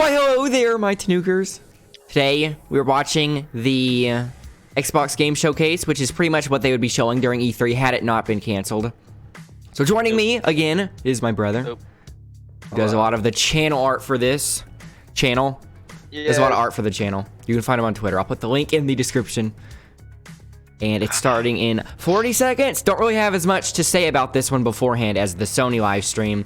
Why, hello there, my Tanukers. Today, we're watching the Xbox Game Showcase, which is pretty much what they would be showing during E3 had it not been canceled. So joining me again is my brother. He does a lot of the channel art for this channel. Yeah. There's a lot of art for the channel. You can find him on Twitter. I'll put the link in the description. And it's starting in 40 seconds. Don't really have as much to say about this one beforehand as the Sony live stream.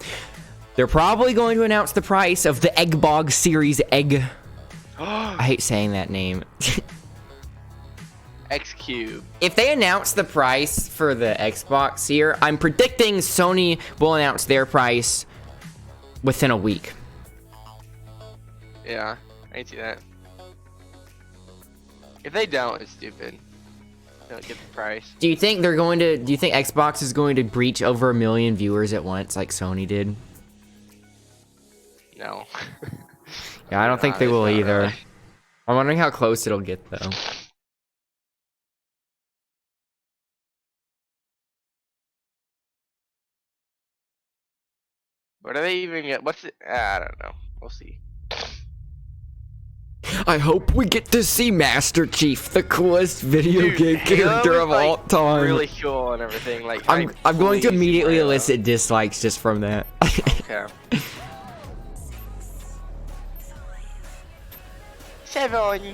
They're probably going to announce the price of the Eggbog Series Egg. I hate saying that name. X Cube. If they announce the price for the Xbox here, I'm predicting Sony will announce their price within a week. Yeah, I can see that. If they don't, it's stupid. They don't get the price. Do you think they're going to? Do you think Xbox is going to breach over 1 million viewers at once, like Sony did? No. Yeah, I don't think they will either. Really. I'm wondering how close it'll get, though. What do they even get? What's it? I don't know. We'll see. I hope we get to see Master Chief, the coolest video game character of all time. Really cool and everything. Like I'm going to immediately elicit dislikes just from that. Okay. 7,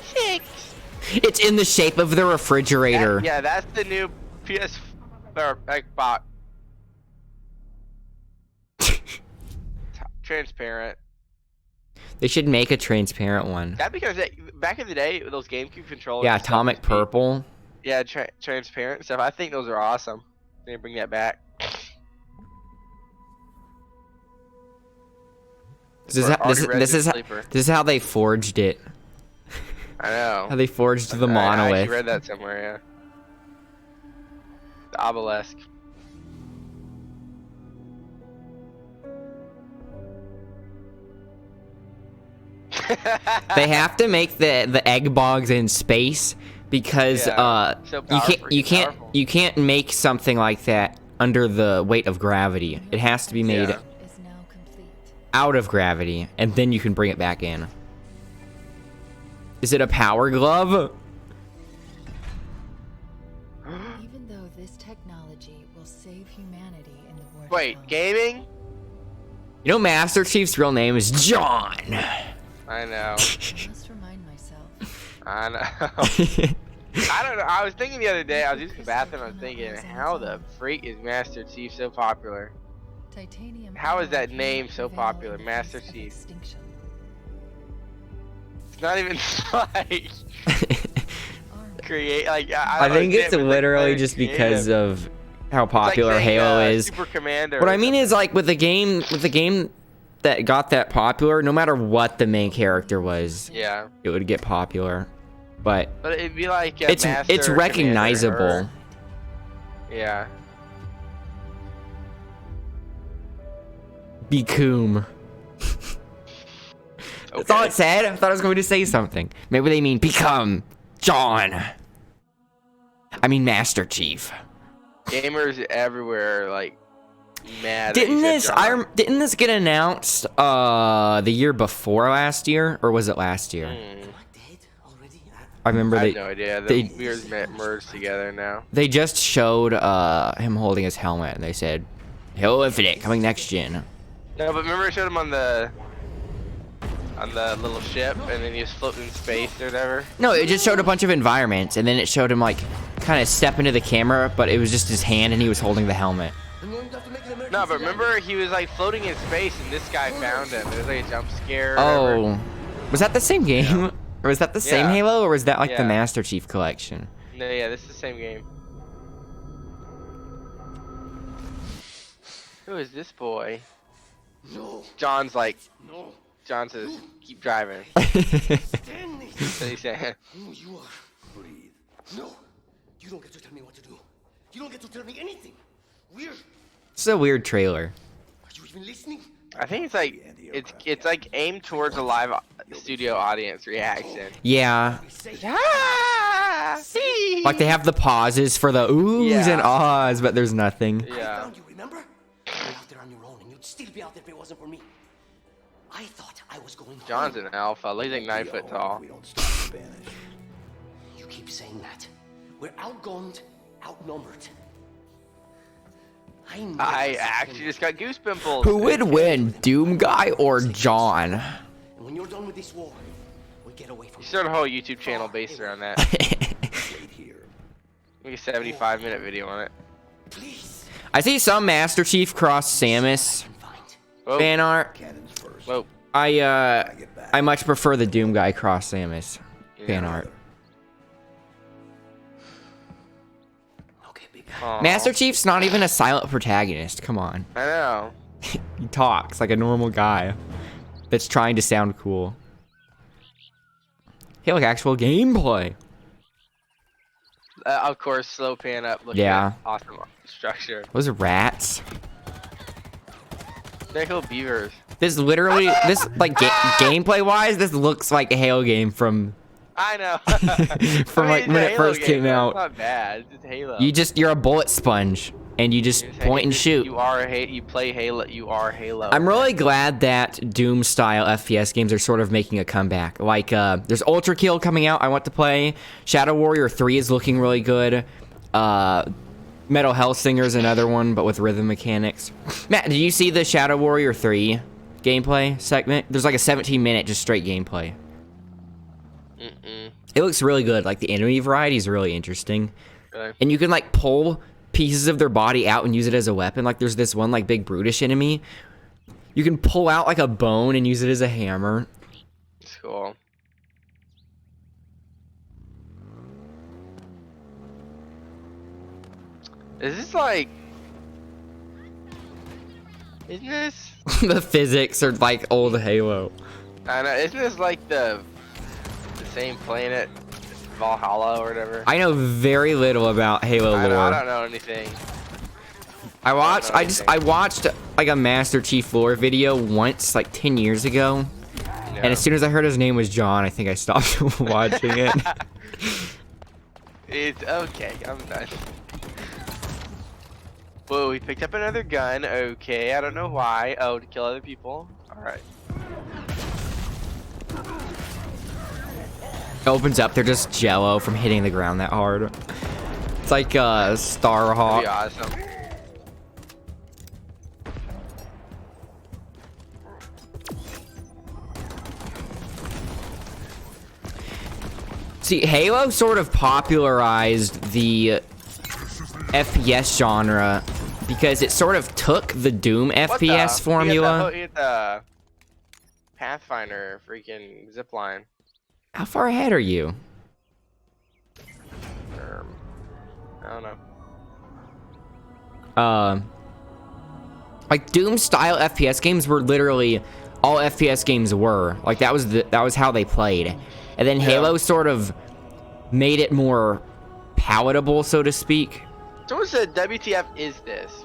6. It's in the shape of the refrigerator. Yeah, that's the new PS or Xbox. Transparent. They should make a transparent one. That because back in the day, those GameCube controllers. Yeah, atomic purple. Yeah, transparent stuff. I think those are awesome. They bring that back. This is how they forged it. I know. How they forged the monolith. I actually read that somewhere, yeah. The obelisk. They have to make the egg bogs in space because you can't make something like that under the weight of gravity. It has to be made out of gravity, and then you can bring it back in. Is it a power glove? Even though this technology will save humanity in the war. Wait, gaming? You know Master Chief's real name is John. I know. I must remind myself. I know. I don't know. I was thinking the other day, I was using the bathroom, I was thinking, how the freak is Master Chief so popular? Titanium. How is that name so popular, Master Chief? It's not even like create like I think it's literally just because of how popular like saying, Halo is. Super Commander. What I mean is like with the game that got that popular, no matter what the main character was, yeah, it would get popular. But it'd be like it's recognizable. Yeah. Become. That's all it said. I thought I was going to say something. Maybe they mean become John. I mean Master Chief. Gamers everywhere like mad. Didn't this get announced the year before last year, or was it last year? I remember I have no idea. The years merged together now. They just showed him holding his helmet, and they said Halo Infinite coming next gen. No, but remember it showed him on the little ship, and then he was floating in space or whatever? No, it just showed a bunch of environments, and then it showed him, like, kind of step into the camera, but it was just his hand, and he was holding the helmet. No, but remember, he was, like, floating in space, and this guy found him. It was, like, a jump scare or whatever. Was that the same game? Yeah. Or was that the same Halo, or was that, like, the Master Chief collection? No, yeah, this is the same game. Who is this boy? No. John's like... No. John says, keep driving. That's what he's saying. No, you are. Breathe. No. You don't get to tell me what to do. You don't get to tell me anything. Weird. It's a weird trailer. Are you even listening? I think it's like it's like aimed towards a live studio audience reaction. Yeah. Ah, see. Like they have the pauses for the oohs and ahs, but there's nothing. Yeah. You remember? You're out there on your own, and you'd still be out there if it wasn't for me. I thought I was going John's home. an alpha. He's like 9 foot tall. We don't stop Spanish. You keep saying that. We're outgunned, outnumbered. I actually just got goose pimples. Who would win, Doom Guy or John? And when you're done with this war, we get away from You start a whole YouTube channel based around that. Wait here. Make a 75-minute video on it. Please. I see some Master Chief cross Samus Whoa. fan art. Cannons first. Whoa. I much prefer the Doom Guy cross Samus fan Yeah. art. Okay, big guy. Aw. Master Chief's not even a silent protagonist. Come on. I know. He talks like a normal guy that's trying to sound cool. Hey, like actual gameplay. Of course, slow pan up. Looking Yeah. at awesome structure. Those are rats. They're cool beavers. This literally, gameplay wise, this looks like a Halo game from I know. from I mean, like it's when a it Halo first game, came though. out. It's not bad. It's just Halo. You're a bullet sponge and you just point and shoot. You play Halo. You are Halo. I'm really glad that Doom style FPS games are sort of making a comeback. Like there's Ultra Kill coming out I want to play. Shadow Warrior 3 is looking really good. Metal Hellsinger's another one, but with rhythm mechanics. Matt, did you see the Shadow Warrior 3 gameplay segment? There's like a 17-minute just straight gameplay. Mm-mm. It looks really good. Like the enemy variety is really interesting. Really? And you can like pull pieces of their body out and use it as a weapon. Like there's this one like big brutish enemy. You can pull out like a bone and use it as a hammer. It's cool. Is this like? Isn't this? The physics are like old Halo. I know. Isn't this like the same planet, Valhalla or whatever? I know very little about Halo I lore. don't know anything. I watched anything. like a Master Chief lore video once like 10 years ago. Yeah. And as soon as I heard his name was John, I think I stopped watching it. It's okay. I'm done. Whoa, we picked up another gun. Okay, I don't know why. Oh, to kill other people. All right. It opens up, they're just jello from hitting the ground that hard. It's like That'd Starhawk. be awesome. See, Halo sort of popularized the FPS genre because it sort of took the Doom FPS formula. You get the Pathfinder freaking zipline. How far ahead are you? I don't know. Like Doom style FPS games were literally all FPS games were. Like that was how they played. And then Halo sort of made it more palatable, so to speak. Someone said, "WTF is this?"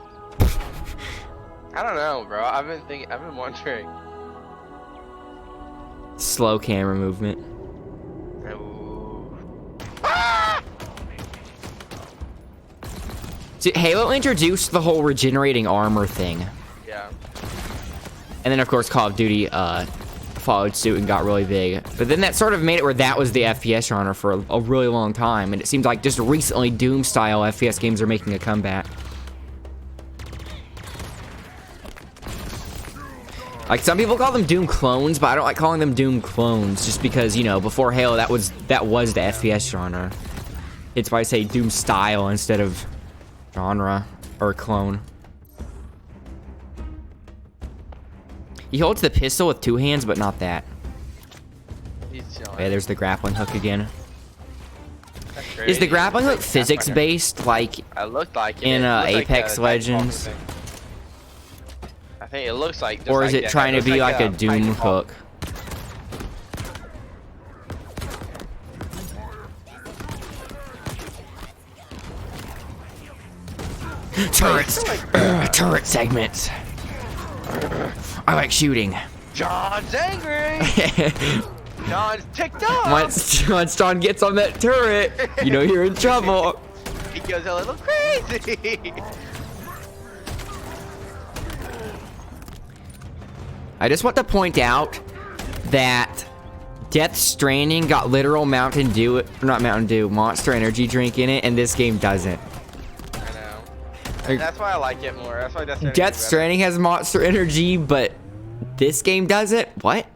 I don't know, bro. I've been wondering. Slow camera movement. Ooh. See, Halo introduced the whole regenerating armor thing. Yeah. And then, of course, Call of Duty followed suit and got really big. But then that sort of made it where that was the FPS genre for a really long time. And it seems like just recently Doom-style FPS games are making a comeback. Like, some people call them Doom clones, but I don't like calling them Doom clones. Just because, you know, before Halo, that was the FPS genre. It's why I say Doom style instead of genre or clone. He holds the pistol with two hands, but not that. He's chilling. Okay, there's the grappling hook again. That's crazy. Is the grappling hook It's like physics Pathfinder. based, like It looked like it. in It looked like Apex a Legends? Titanfall thing. I think it looks like. just Or is like it that. trying to looks be like a Titanfall. Doom hook? Turrets! Turret segments! I like shooting. John's angry. John's ticked off. Once John gets on that turret, you know you're in trouble. He goes a little crazy. I just want to point out that Death Stranding got literal Mountain Dew, not Mountain Dew, Monster Energy drink in it, and this game doesn't. I know. That's why I like it more. That's why Death Stranding has Monster Energy, but this game doesn't? What?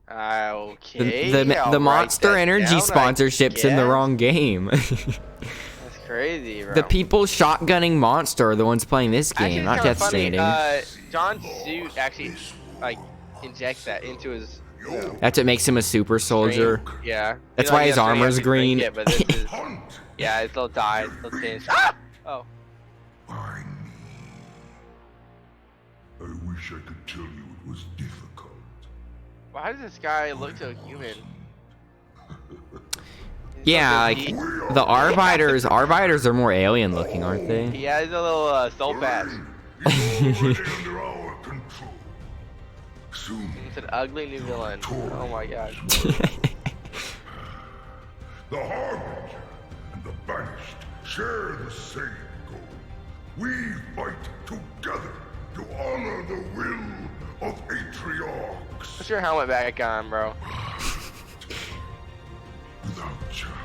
Okay. The Monster Energy sponsorship's in the wrong game. That's crazy, bro. The people shotgunning Monster are the ones playing this game, not Death Stranding. John's suit actually, like, injects that into his... That's what makes him a super soldier. Yeah. That's why his armor's green. Yeah, but this is... Yeah, it'll die. It'll change. Ah! Oh. By me. I wish I could tell you it was difficult. Why does this guy look so human? Yeah, like the Arbiters are more alien looking, aren't they? Yeah, he's a little soul patch. Under our control. Soon, It's an ugly new villain. Oh my god. the Harbinger and the Banished share the same goal. We fight together to honor the will of Atriox. Put your helmet back on, bro. Without challenge.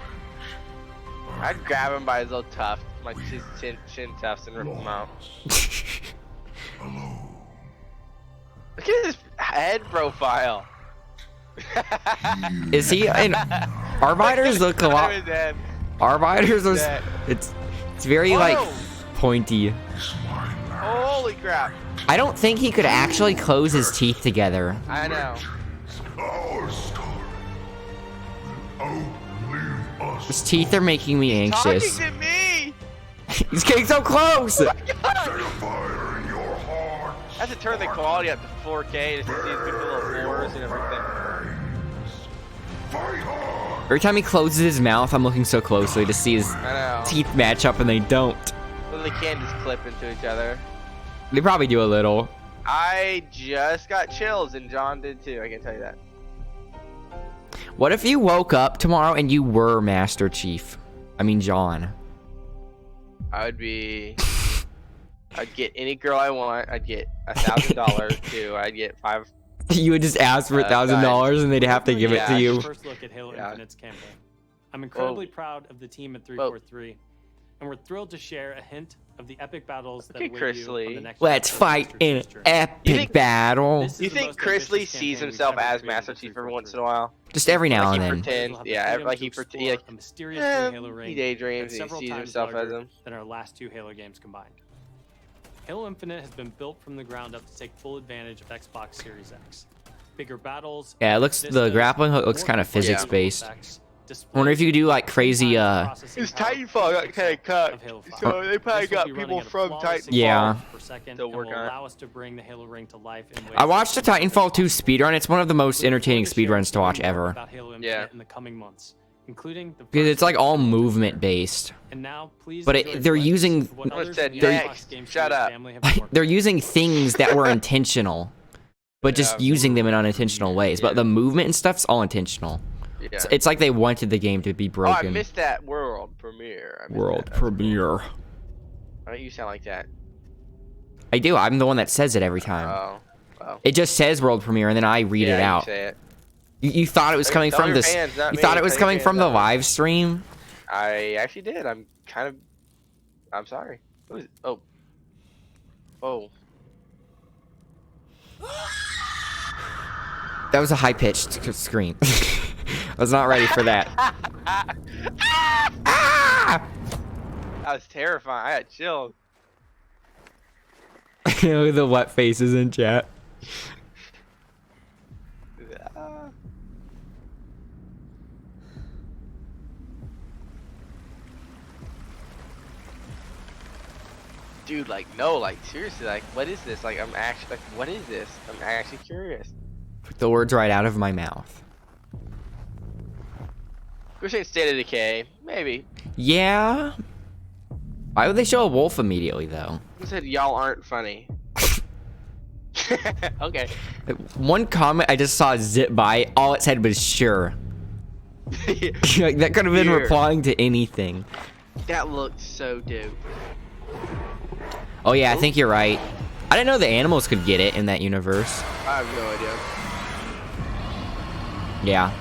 I'd grab him by his little tuft, like his chin tufts, and rip him out. Alone. Look at his head profile. Is he? And Arbiters look a lot. Arbiters are. It's very like pointy. Holy crap! I don't think he could actually close his teeth together. I know. Our story will outlive us. His teeth are making me anxious. Talking to me. He's getting so close. Set a fire in your heart. I have to turn the quality up to 4K to see these little floors and everything. Fight hard. Every time he closes his mouth, I'm looking so closely to see his I know. teeth match up, and they don't. Well, they can just clip into each other. They probably do a little. I just got chills, and John did too. I can tell you that. What if you woke up tomorrow and you were Master Chief? I mean, John. I would be. I'd get any girl I want. I'd get $1,000 too. I'd get 5. You would just ask for $1,000 and they'd have to give it to you. First look at Halo Infinite's campaign. I'm incredibly proud of the team at 343, and we're thrilled to share a hint of the epic battles that await you on the next. Let's fight in an epic battle. You think Chris Lee sees himself as Master Chief every once in a while? Just every now Like he and then. pretends, yeah, like he pretends. A mysterious new Halo He ring daydreams that's and he several sees times himself as larger him. than our last 2 Halo games combined. Halo Infinite has been built from the ground up to take full advantage of Xbox Series X. Bigger battles. Yeah, it looks. The grappling hook looks kind of physics based. I wonder if you could do like crazy. His Titanfall got kind of cut, so they probably got people from Titanfall. Yeah. To work on it. allow us to bring the Halo ring to life in ways I watched the Titanfall 2 speedrun. It's one of the most entertaining speedruns to watch ever. about Halo Infinite Yeah. in the coming months, including the Because first it's like all Halo movement based. And now, please But enjoy they're glimpses using- of what others said in the next. Xbox Game Shut Studios up. family have been working They're using things that were intentional, but just Yeah. using them in unintentional ways. But the movement and stuff's all intentional. Yeah. It's like they wanted the game to be Oh, I broken. missed that world premiere. I missed World that. That's cool. premiere. Why don't you sound like that? I do. I'm the one that says it every time. Oh. It just says world premiere, and then I read it you out. say it. You thought it was coming Tell from your this? fans, not You me. thought it was Tell your coming fans, from the not me. live stream? I actually did. I'm sorry. Who is? Oh. That was a high pitched scream. I was not ready for that. That was terrifying. I had chills. Look at the wet faces in chat. Ah. Dude, like, no, like, seriously, like, what is this? Like, I'm actually, like, what is this? I'm actually curious. Put the words right out of my mouth. We're saying State of Decay. Maybe. Yeah. Why would they show a wolf immediately, though? Who said y'all aren't funny? Okay. One comment I just saw zip by, all it said was sure. Like, that could have been Sure. replying to anything. That looked so dope. Oh yeah, I think you're right. I didn't know the animals could get it in that universe. I have no idea. Yeah.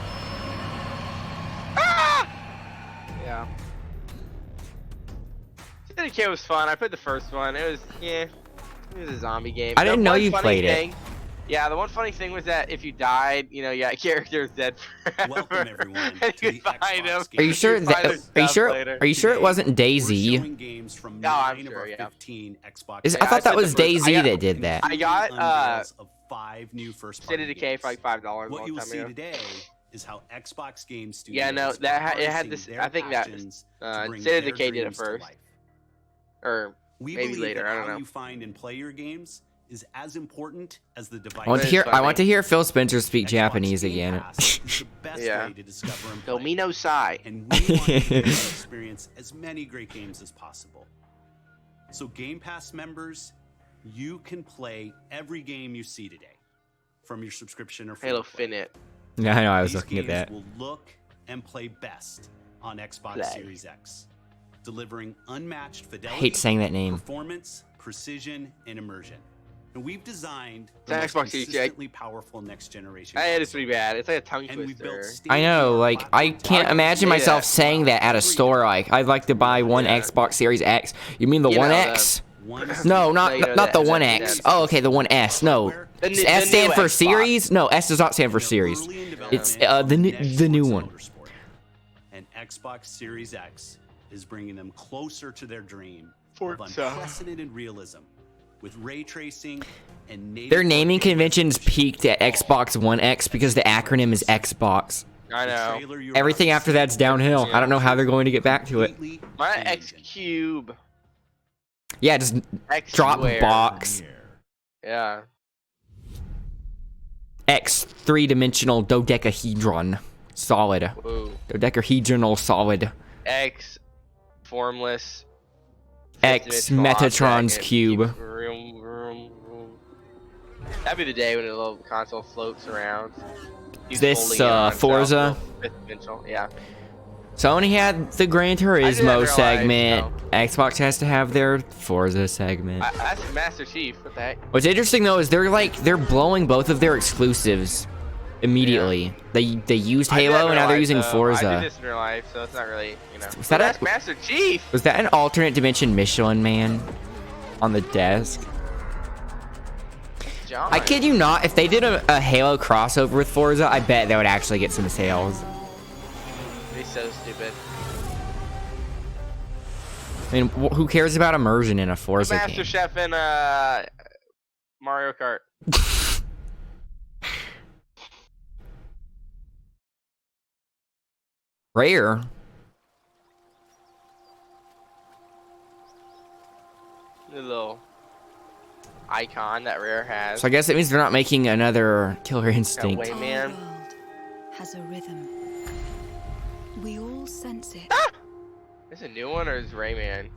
Yeah. Syndicate was fun. I played the first one. It was, yeah, it was a zombie game. I didn't The know one you funny played it. thing- Yeah, the one funny thing was that if you died, you know, you got characters dead forever. Welcome, everyone, And to you the could find them. Xbox Are you sure You find that? their stuff later. Are you sure it wasn't We're Daisy? showing games from No, I'm 9 of sure, our yeah. 15 Xbox I I thought that said was the first- Daisy I got- that did that. I got unveils of 5 new first-party State of Decay games. for like $5 a What long you will time see ago. today is how Xbox Game Studios Yeah, no, are it had harnessing this. their I think that passions to bring State of their Decay did it dreams to first, life. or We maybe believe later. that I don't how know. you find and play your games is as important as the device. I want to That is hear. I funny. want to hear Phil Spencer speak Xbox Japanese Game again. Pass is the best Yeah. way to discover and play. Domino Sai. And we want you to experience as many great games as possible. So Game Pass members, you can play every game you see today from your subscription or free Halo to play. Finite. Yeah, I know. I was These looking at games that. will look and play best on Xbox Play. Series X, delivering unmatched I fidelity, hate saying that name. performance, precision, and immersion. And we've designed It's the an most Xbox Series X. consistently powerful next generation. It is console. pretty bad. It's like a tongue And we've built twister. I know. Like, I can't imagine myself saying that at a store. Like, I'd like to buy one Yeah. Xbox Series X. You mean the You One know, X? One No, not No, you know, not the that- One that- X. that- Oh, okay, the One S. No. The Does new- S the stand new for Xbox. series? No, S does not stand for series. It's the new one. And Xbox Series X is bringing them closer to their dream of Forza. unprecedented realism with ray tracing and native Their naming 4K conventions peaked at Xbox One X because the acronym is Xbox. I The know. trailer you're Everything about after to that's see downhill. I don't know how they're going to get back to it. completely My changing. X Cube. Yeah, just X drop square. box. Yeah. X three-dimensional dodecahedron solid. Whoa. Dodecahedronal solid. X formless. X fifth-dimensional Metatron's object. cube. Vroom, vroom, vroom. That'd be the day when the little console floats around. He's This, folding in on himself, Forza? fifth-dimensional, yeah. Sony had the Gran didn't Turismo realize, segment. Xbox has to have their Forza segment. That's Master Chief. What the heck? What's interesting though is they're blowing both of their exclusives immediately. They used I did Halo and now they're realize, using though, I Forza. did this in real life, so it's not really, you know. Was that that's a- Master Chief. Was that an alternate dimension Michelin Man on the desk? John. I kid you not, if they did a Halo crossover with Forza, I bet they would actually get some sales. He's so stupid. I mean, who cares about immersion in a Forza Master game? Chef in Mario Kart. Rare. The little icon that Rare has. So I guess it means they're not making another Killer That Instinct. way, Our man. world has a rhythm. We all sense it. Is it a new one or is Rayman?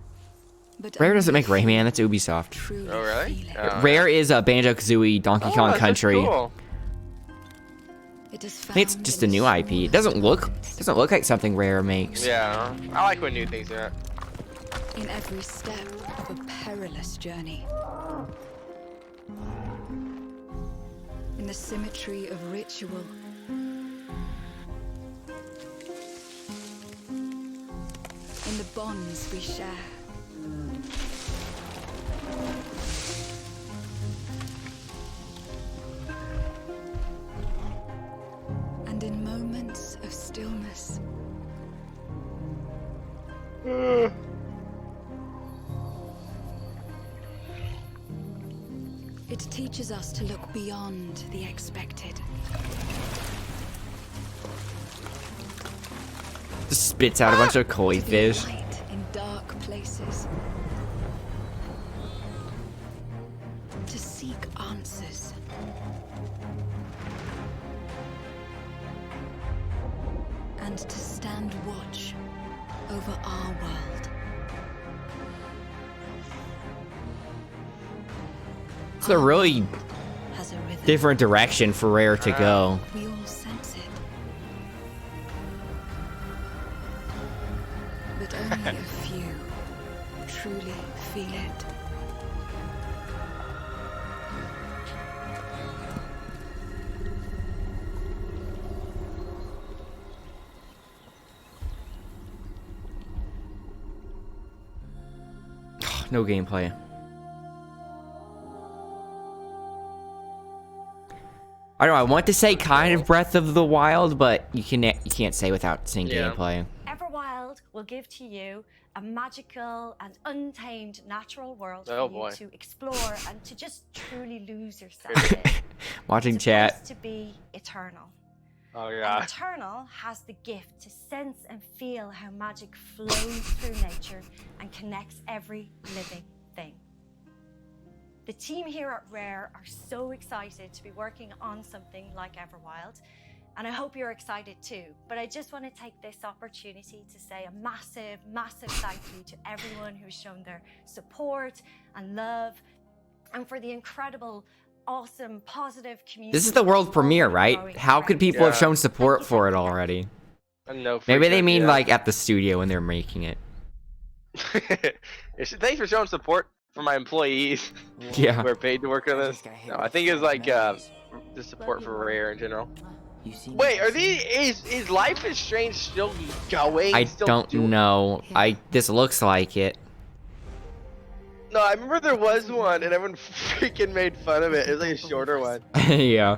But Rare only doesn't make few Rayman, that's Ubisoft. truly Oh, really? feel it. Oh. Rare is a Banjo-Kazooie Donkey Kong that's Country. Cool. It is I think it's found just in a new the IP. It doesn't look like something Rare makes. Yeah, I like when new things are. in every step of a perilous journey. In the symmetry of ritual. In the bonds we share. And in moments of stillness. It teaches us to look beyond the expected. Just spits out a bunch of koi To be fish. light in dark places. To seek answers. And to stand watch over our world. It's a really Has a rhythm. different direction for Rare to go. We all sense it. But only a few truly feel it. No gameplay. I don't know. I want to say kind of Breath of the Wild, but you can't say without seeing gameplay. Everwild will give to you a magical and untamed natural world for you to explore and to just truly lose yourself in. Watching it's chat. supposed to be eternal. Oh yeah. And eternal has the gift to sense and feel how magic flows through nature and connects every living thing. The team here at Rare are so excited to be working on something like Everwild, and I hope you're excited too. But I just want to take this opportunity to say a massive, massive thank you to everyone who's shown their support and love, and for the incredible, awesome, positive community. This is the world premiere, right? How could people have shown support for it already? No, maybe they mean like at the studio when they're making it. Thanks for showing support for my employees. Yeah. We're paid to work on this. No, I think it's like the support for Rare in general. Wait, are these? Is Life is Strange still going? I don't know. This looks like it. No, I remember there was one, and everyone freaking made fun of it. It was like a shorter one. Yeah.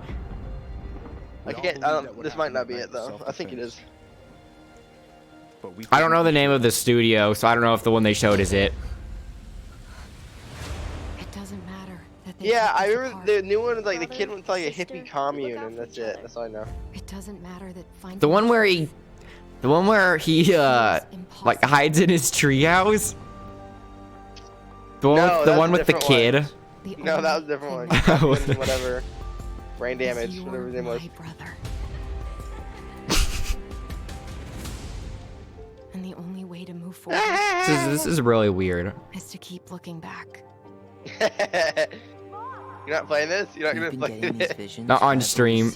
I can't. This might not be it though. I think it is. I don't know the name of the studio, so I don't know if the one they showed is it. It doesn't matter. Yeah, I remember the new one. Like the kid went to like a hippie commune, and that's it. That's all I know. It doesn't matter that the one where he like hides in his treehouse. The one with the kid. No, that was a different one. Whatever. Brain damage, whatever his name was. And the only way to move forward This is really weird. is to keep looking back. You're not playing this? You're not gonna play it? Not on stream.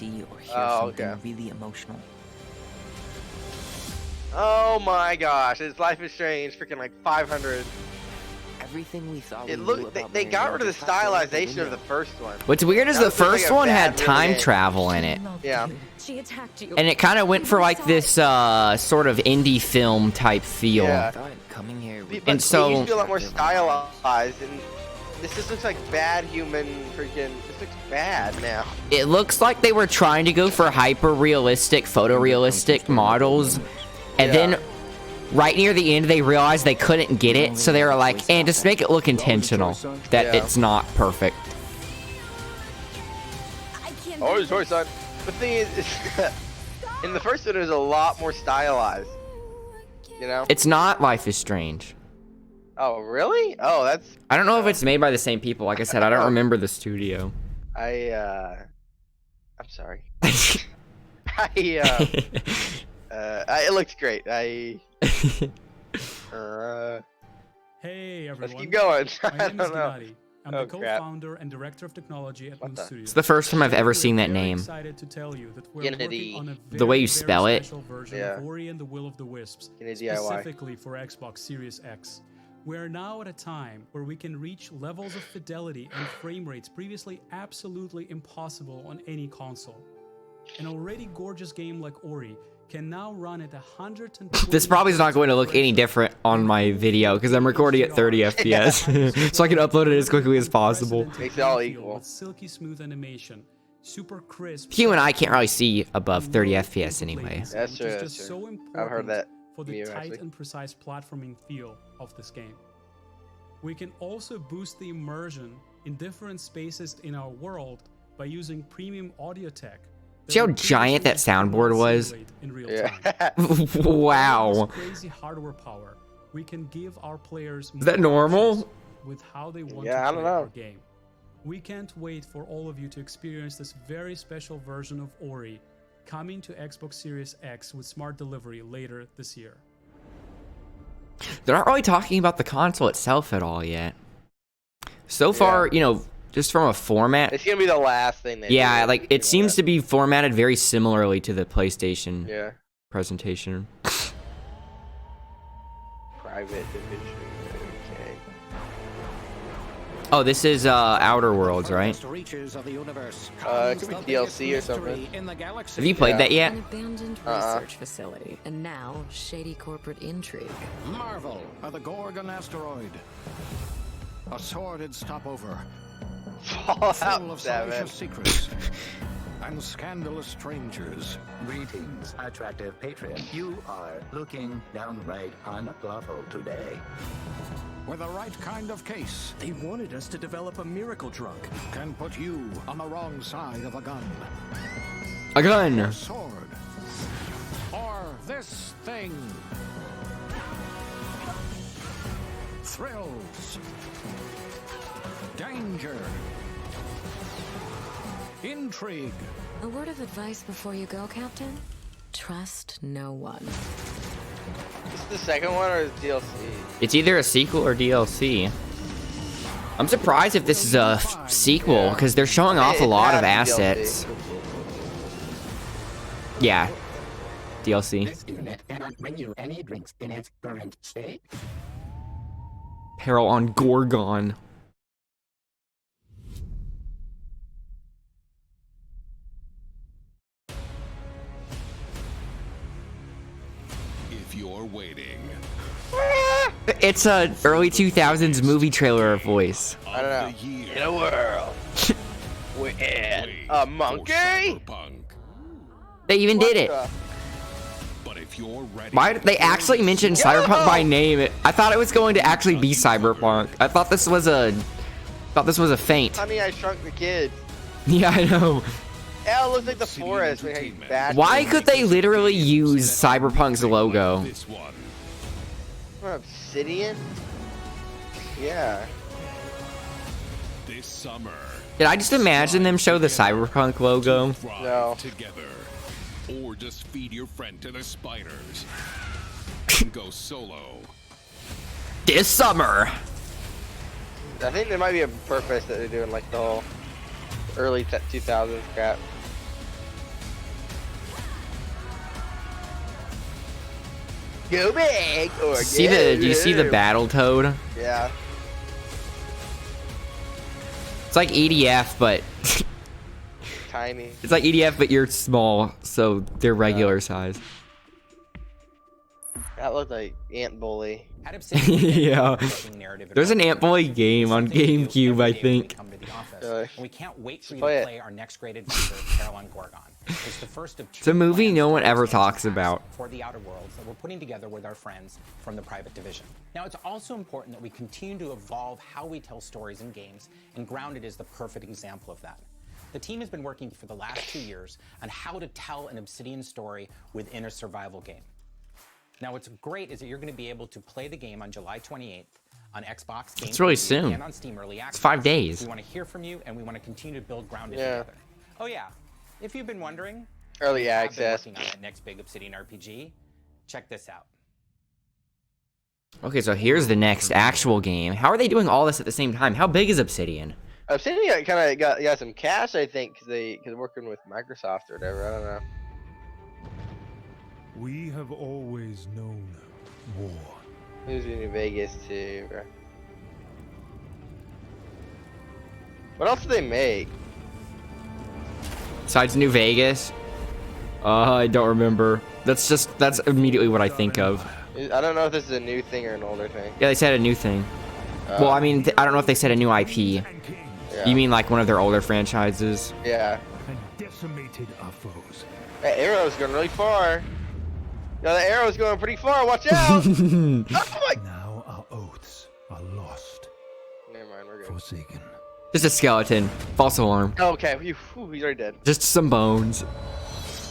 Oh, okay. Really emotional. Oh my gosh, it's Life is Strange, freaking like 500. Everything we thought it looked they got rid of the stylization of the first one. What's weird is the first one had time travel in it. Yeah. And it kind of went for like this sort of indie film type feel. Yeah. And so it used to be a lot more stylized, and this just looks like bad human freaking. This looks bad now. It looks like they were trying to go for hyper realistic, photorealistic models, and then right near the end they realized they couldn't get it, so they were like, and just make it look intentional that it's not perfect. Oh, it's Toy Son. The thing is, in the first one, it was a lot more stylized. You know? It's not Life is Strange. Oh, really? Oh, that's... I don't know if it's made by the same people. Like I said, I don't remember the studio. I'm sorry. It looks great. Hey everyone. Let's keep going. My name is know. Gennady. I'm the co-founder and director of technology at Moon Studios. It's the first time I've ever seen that name. Excited to tell you that we're working on a very, the way you spell it. Version of Ori and the Will of the Wisps, specifically for Xbox Series X. We are now at a time where we can reach levels of fidelity and frame rates previously absolutely impossible on any console. An already gorgeous game like Ori can now run at 120. This probably is not going to look any different on my video because I'm recording at 30 FPS, so I can upload it as quickly as possible. Makes it all equal. With silky smooth animation, super crisp. You and I can't really see above 30 FPS anyway. That's true. That's true. I've heard that. For the tight and precise platforming feel of this game. We can also boost the immersion in different spaces in our world by using premium audio tech. See how giant that soundboard was? Wow. Crazy hardware power. We can give our players is that normal? With how they want to play our game. We can't wait for all of you to experience this very special version of Ori coming to Xbox Series X with smart delivery later this year. They're not really talking about the console itself at all yet. So far, you know, just from a format. It's gonna be the last thing they do. Like it seems to be formatted very similarly to the PlayStation presentation. Private division. Okay. Oh, this is Outer Worlds, right? It could be DLC or something. Have you played that yet? An abandoned research facility, and now shady corporate intrigue. Marvel of the Gorgon asteroid. A sordid stopover. Fallout Full of 7. salacious secrets and scandalous strangers. Greetings, attractive patron. You are looking downright unlawful today. With the right kind of case, They wanted us to develop a miracle drug. can put you on the wrong side of a gun. A gun. A sword. Or this thing. Thrills. Danger. Intrigue. A word of advice before you go, Captain. Trust no one. Is this the second one or is it DLC? It's either a sequel or DLC. I'm surprised if this is a sequel because they're showing off a lot of assets. Yeah. DLC. This unit cannot bring you any drinks in its current state. Peril on Gorgon. If you're waiting, It's a early 2000s movie trailer voice. I don't know. In a world with a monkey? They even did it. But if you're ready, Why did they actually mention Cyberpunk by name? I thought it was going to actually be Cyberpunk. I thought this was a feint. Honey, I Shrunk the Kids. Yeah, I know. Yeah, it looks like the forest. When he bashed Why it. could they literally use Cyberpunk's logo? What, Obsidian? Yeah. this summer, Did I just imagine them show the Cyberpunk logo? No. together, or just feed your friend to the spiders and go solo. This summer. I think there might be a purpose that they're doing, like the whole early 2000s crap. Go big or See go do you see the home. battle toad? Yeah. It's like EDF, but Tiny. it's like EDF, but you're small, so they're regular size. That looked like Ant Bully. Yeah. There's an Ant Bully game on GameCube, I think. We can't wait for you Play to it. play our next great adventure, Peril on Gorgon. It's the first of two It's a movie planned no one stories ever and talks tasks about. for the Outer Worlds that we're putting together with our friends from the Private Division. Now, it's also important that we continue to evolve how we tell stories in games, and Grounded is the perfect example of that. The team has been working for the last 2 years on how to tell an Obsidian story within a survival game. Now, what's great is that you're going to be able to play the game on July 28th on Xbox Game It's really Preview soon. and on Steam Early Access. It's 5 days. We want to hear from you, and we want to continue to build Grounded Yeah. together. Oh yeah, if you've been wondering, Early we have been access. working on that next big Obsidian RPG. Check this out. Okay, so here's the next actual game. How are they doing all this at the same time? How big is Obsidian? Obsidian kind of got some cash, I think, because they're working with Microsoft or whatever. I don't know. We have always known war. Who's in New Vegas too, bro? What else do they make? Besides New Vegas? I don't remember. That's immediately what I think of. I don't know if this is a new thing or an older thing. Yeah, they said a new thing. Well, I mean, I don't know if they said a new IP. Yeah. You mean like one of their older franchises? Yeah. And decimated our foes. That arrow's going really far. No, the arrow's going pretty far. Watch out! Oh my! Now our oaths are lost. Never mind, we're good. Forsaken. Just a skeleton. False alarm. Oh, okay, he's already dead. Just some bones.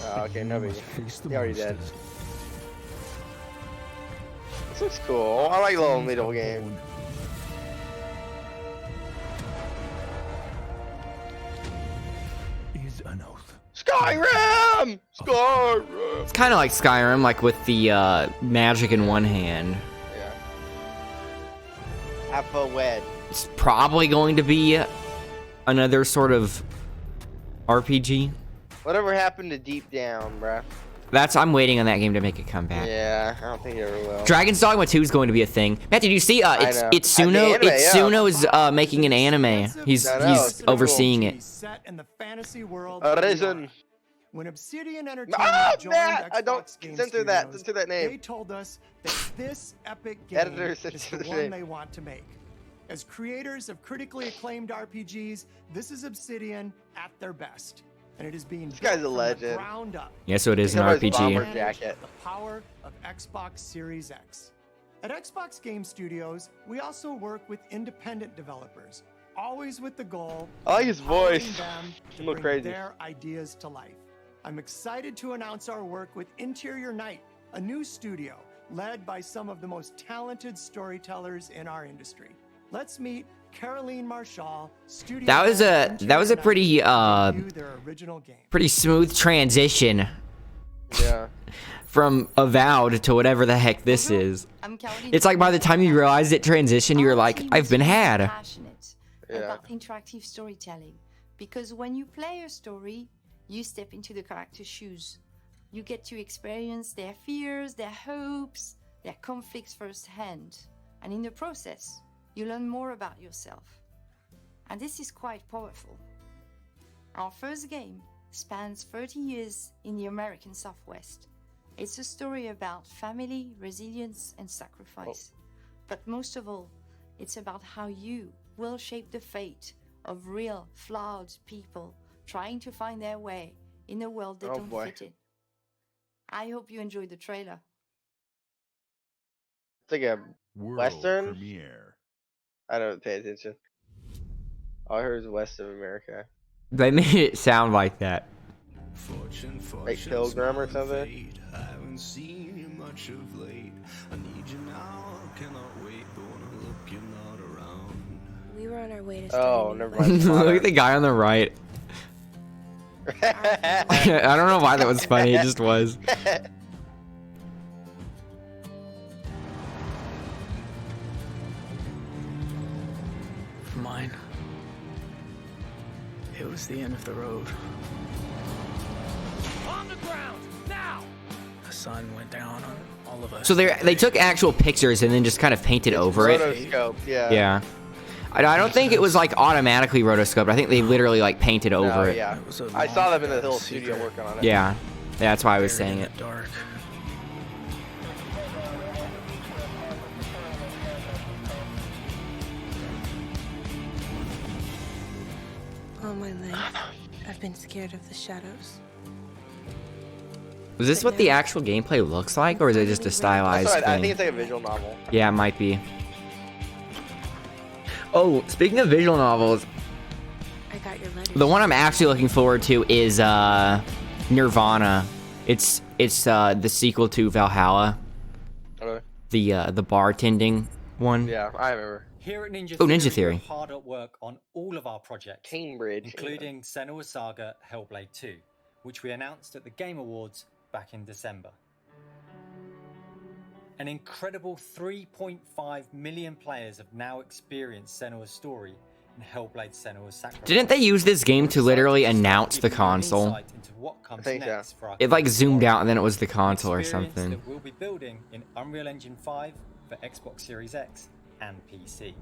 Oh, okay, no biggie. He's already dead. This looks cool. I like little middle game. Is an oath. Skyrim! Skyrim! It's kind of like Skyrim, like with the magic in one hand. Yeah. Apple wed. It's probably going to be another sort of RPG. Whatever happened to Deep Down, bruh? I'm waiting on that game to make a comeback. Yeah, I don't think it ever will. Dragon's Dogma 2 is going to be a thing. Matt, did you see? know. Itsuno is making an anime. He's overseeing it. Set in the fantasy world. Arisen. When Obsidian Entertainment joined Matt! I don't Xbox Game censor that. Studios, Censor that name. They told us that this epic game Editor, is censor the the one name. they want to make. As creators of critically acclaimed RPGs, this is Obsidian at their best. And it is being This guy's built a from legend. the ground up. Yeah, so it is an Except for his bomber RPG. jacket. The power of Xbox Series X. At Xbox Game Studios, we also work with independent developers, always with the goal I like his of empowering voice. them to He look bring crazy. their ideas to life. I'm excited to announce our work with Interior Night, a new studio led by some of the most talented storytellers in our industry. Let's meet Caroline Marshall, studio That was a pretty pretty smooth transition. Yeah. From Avowed to whatever the heck this is. It's like by the time you realized it transitioned, you were like, I've been had. Passionate about interactive storytelling, because when you play a story, you step into the character's shoes. You get to experience their fears, their hopes, their conflicts firsthand, and in the process, you learn more about yourself. And this is quite powerful. Our first game spans 30 years in the American Southwest. It's a story about family, resilience, and sacrifice. But most of all, it's about how you will shape the fate of real, flawed people trying to find their way in a world they don't fit in. I hope you enjoyed the trailer. It's like a World Western. premiere. I don't pay attention. All I heard is West of America. They made it sound like that. Like Pilgrim or something. I haven't seen you much of late. I need you now, cannot wait, but when I look, you're not around. We were on our way to Oh, never mind. Look at the guy on the right. I don't know why that was funny, it just was. For mine, it was the end of the road. On the ground, now! The sun went down on all of us. So they took actual pictures and then just kind of painted over it. Rotoscope, yeah. Yeah. I don't think it was like automatically rotoscoped. I think they literally like painted over it. Yeah. I saw them in the Hill studio working on it. Yeah. That's why I was saying it. Dark. All my life, I've been scared of the shadows. Was this what the actual gameplay looks like, or is it just a stylized That's what I thing? think it's like a visual novel. Yeah, it might be. Oh, speaking of visual novels, I got your letter. the one I'm actually looking forward to is Nirvana. It's the sequel to Valhalla. Okay. The bartending one. Yeah, I remember. Here at Ninja Oh, Ninja Theory, Theory. we're hard at work on all of our projects, Cambridge, including Senua's Saga Hellblade 2, which we announced at the Game Awards back in December. An incredible 3.5 million players have now experienced Senua's story in Hellblade Senua's Sacrifice. Didn't they use this game to literally announce the console? I think so. It like zoomed out and then it was the console or something. That we'll be building in Unreal Engine 5 for Xbox Series X and PC.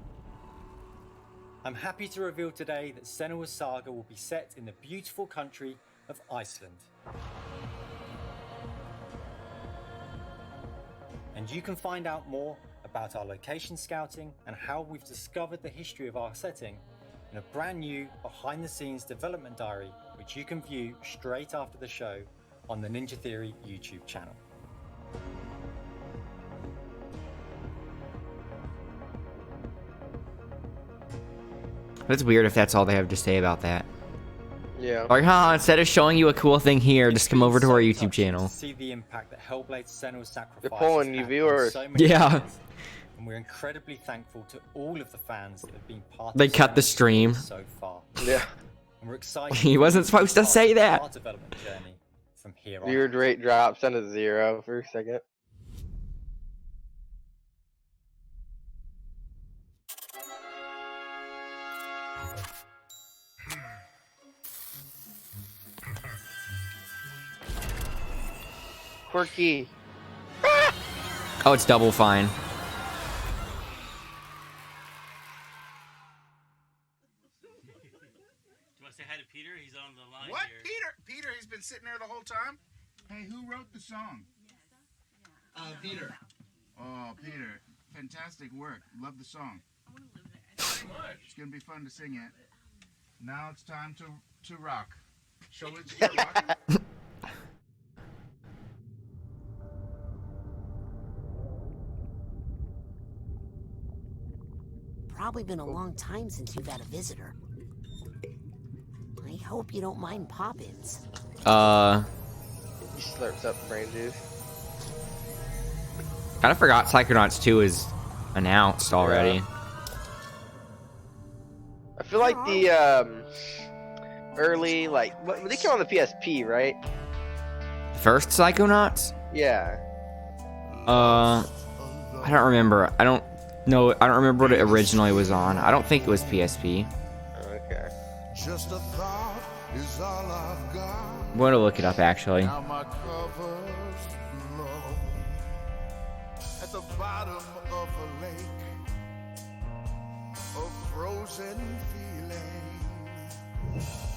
I'm happy to reveal today that Senua's Saga will be set in the beautiful country of Iceland. And you can find out more about our location scouting and how we've discovered the history of our setting in a brand new behind-the-scenes development diary, which you can view straight after the show on the Ninja Theory YouTube channel. It's weird if that's all they have to say about that. Yeah. Like, instead of showing you a cool thing here, just come over to our YouTube channel. See the impact that Hellblade Senua's Sacrifice They're pulling new viewers. so many Yeah. fans, and we're incredibly thankful to all of the fans that have been part They of cut the Senua's stream. so far. Yeah. And we're excited. He wasn't supposed to say that. Our development journey from here on. Viewer rate drops down to 0 for a second. Quirky. Oh, it's Double Fine. Do you want to say hi to Peter? He's on the line What? here. Peter, he's been sitting there the whole time? Hey, who wrote the song? Peter. Oh, Peter. Fantastic work. Love the song. It's gonna be fun to sing at. Now it's time to rock. Show it to you rocking. Probably been a long time since you've had a visitor. I hope you don't mind pop-ins. He slurps up brain juice. Kind of forgot Psychonauts 2 is announced already. Yeah. I feel like the early, like, they came on the PSP, right? The first Psychonauts? Yeah. I don't remember. I don't remember what it originally was on. I don't think it was PSP. Okay. Just a thought is all I've got. I'm going to look it up, actually. Now my cover's low. At the bottom of a lake of frozen feeling.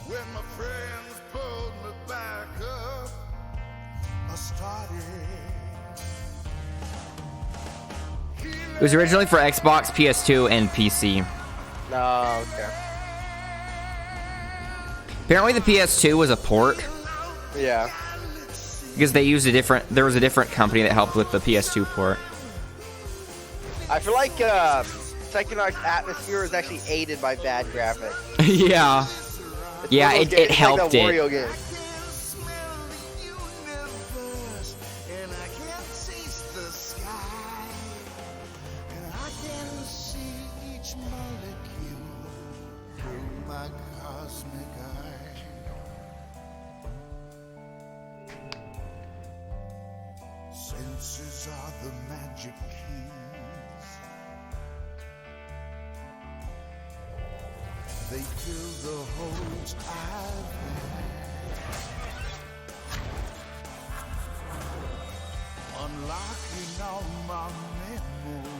When my friends pulled me back up, I started. It was originally for Xbox, PS2, and PC. Oh, okay. Apparently the PS2 was a port. Yeah. Because they used there was a different company that helped with the PS2 port. I feel like Psychonauts' atmosphere is actually aided by bad graphics. Yeah. Yeah, it helped like the it. Wario game. Senses are the magic keys. They fill the holes I've had. Unlocking all my memories.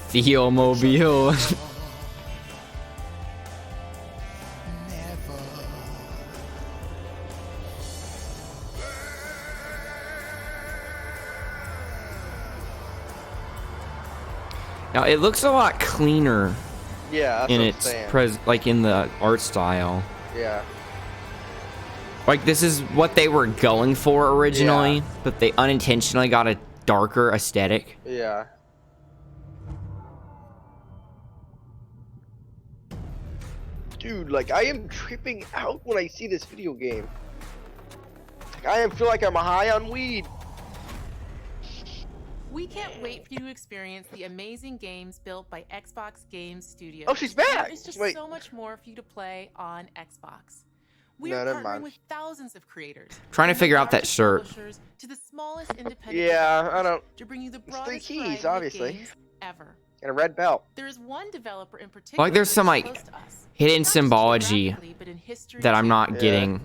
Theo-mobile. Now it looks a lot cleaner. Yeah, that's in what its like in the art style. Yeah. Like this is what they were going for originally, but they unintentionally got a darker aesthetic. Yeah. Dude, like I am tripping out when I see this video game. Like, feel like I'm high on weed. We can't wait for you to experience the amazing games built by Xbox Game Studios. Oh, she's back! There is just Wait. so much more for you to play on Xbox. We No, are never partnering mind. with thousands of creators. Trying to from the figure out that largest shirt. publishers to the smallest independent Yeah, developers I don't. to bring you the It's 3 broadest keys, variety of obviously. games ever. And a red belt. There is one developer in particular. Like there's some that is like close to us, hidden not just symbology geographically, but in history that I'm too. not getting.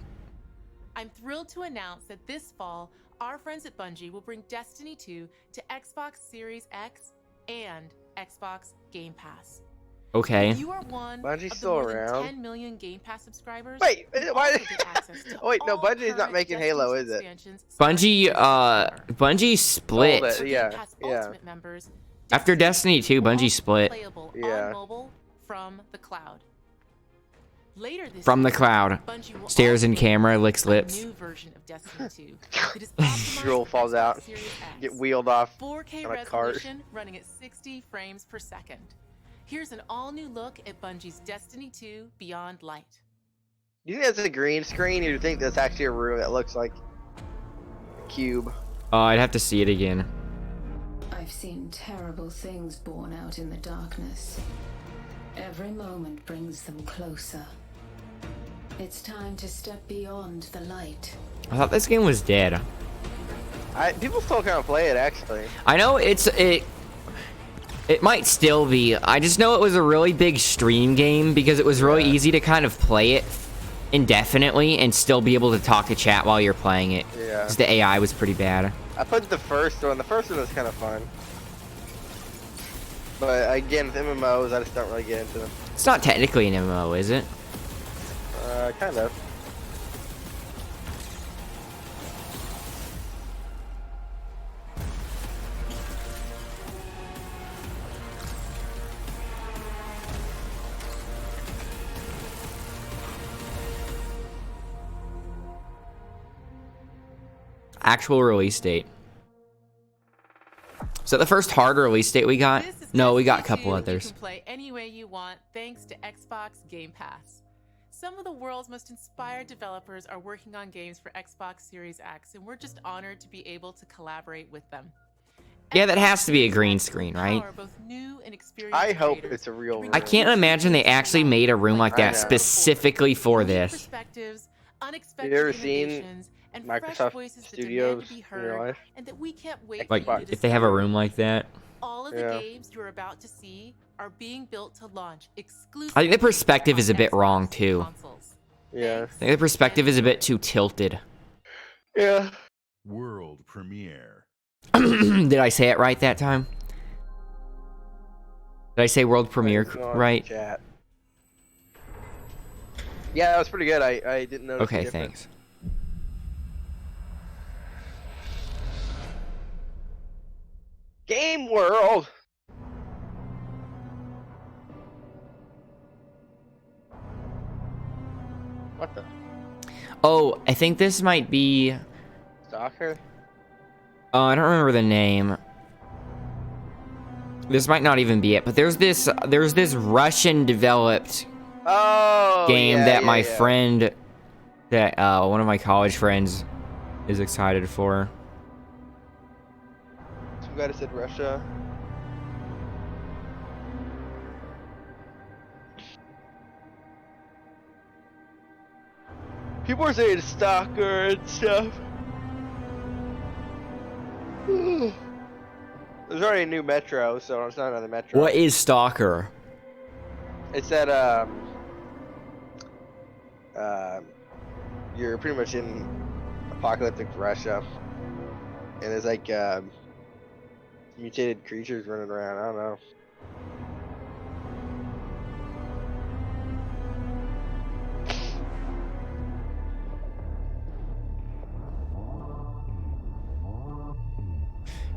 I'm thrilled to announce that this fall, our friends at Bungie will bring Destiny 2 to Xbox Series X and Xbox Game Pass. Okay. If you are one Bungie's of the still more than around. 10 million Game Pass subscribers, Wait, you why? also get access to Oh wait, no, all Bungie's not current making Destiny Halo, 2 is it? expansions Bungie split. Hold it, yeah, Game Pass yeah. Ultimate members After Destiny 2, Bungie split. playable Yeah. on mobile from the cloud. Later this From the year, cloud. Bungie will Stares also in camera, licks a lips. new version of Destiny 2 that is optimized Drill for falls Xbox out. Series X. Get wheeled off 4K on a cart. resolution running at 60 frames per second. Here's an all-new look at Bungie's Destiny 2 Beyond Light. Do you think that's a green screen, or do you think that's actually a room that looks like a cube? I'd have to see it again. I've seen terrible things born out in the darkness. Every moment brings them closer. It's time to step beyond the light. I thought this game was dead. People still kind of play it, actually. I know it might still be. I just know it was a really big stream game because it was really easy to kind of play it indefinitely and still be able to talk to chat while you're playing it. Yeah. Because the AI was pretty bad. I played the first one. The first one was kind of fun. But again, with MMOs, I just don't really get into them. It's not technically an MMO, is it? Kind of. actual release date. So the first hard release date we got? No, we got a couple others. You can play any way you want thanks to Xbox Game Pass. Some of the world's most inspired developers are working on games for Xbox Series X, and we're just honored to be able to collaborate with them. Yeah, that has to be a green screen, right? I hope it's a real room. I can't imagine they actually made a room like that specifically for this. Have you ever seen Microsoft Studios in your life? Like, if they have a room like that. All of the games you're about to see are being built to launch exclusively. I think the perspective is a bit wrong, too. Yeah. I think the perspective is a bit too tilted. Yeah. World premiere. Did I say it right that time? Did I say world premiere right? Chat. Yeah, that was pretty good. I didn't notice. Okay, thanks. Game World. What the? Oh, I think this might be. Stalker? Oh, I don't remember the name. This might not even be it, but there's this Russian developed game that my friend, that one of my college friends is excited for. Some guy that said Russia. People are saying Stalker and stuff. There's already a new Metro, so it's not another Metro. What is Stalker? It's that you're pretty much in apocalyptic Russia, and there's like mutated creatures running around. I don't know.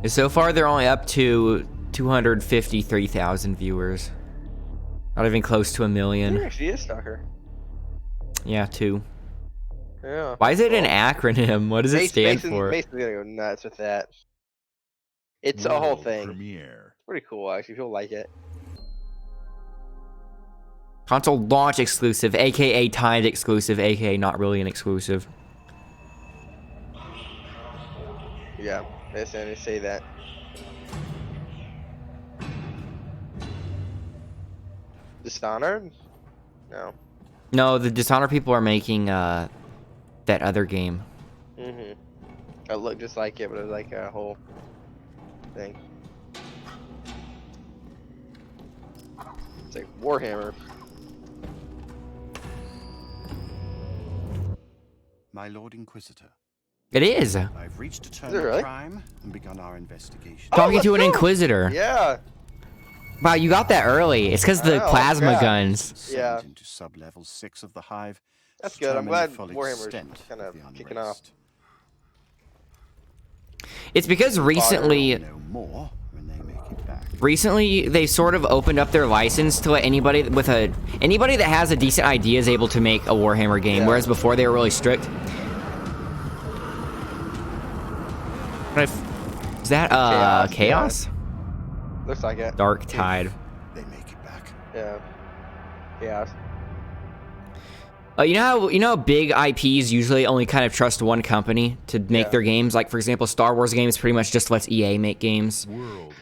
So far, they're only up to 253,000 viewers. Not even close to 1 million. It actually is Stalker. Yeah, 2. Yeah. Why is it an acronym? What does it stand for? Mason's gonna go nuts with that. It's a whole thing. Premiere. Pretty cool, actually. People like it. Console launch exclusive, aka timed exclusive, aka not really an exclusive. Yeah. They say that. Dishonored? No. No, the Dishonored people are making that other game. It looked just like it, but it was like a whole thing. It's like Warhammer. My Lord Inquisitor. It is. I've reached a turn of crime and begun our investigation. Talking to an Inquisitor. Yeah. Wow, you got that early. It's because the plasma guns. Yeah. Into sub-level 6 of the hive. That's good. I'm glad Warhammer's kind of kicking off. It's because recently they sort of opened up their license to let anybody that has a decent idea is able to make a Warhammer game, whereas before they were really strict. Is that Chaos? Looks like it. Darktide. They make it back. Yeah. Chaos. You know how big IPs usually only kind of trust one company to make their games? Like, for example, Star Wars games pretty much just lets EA make games.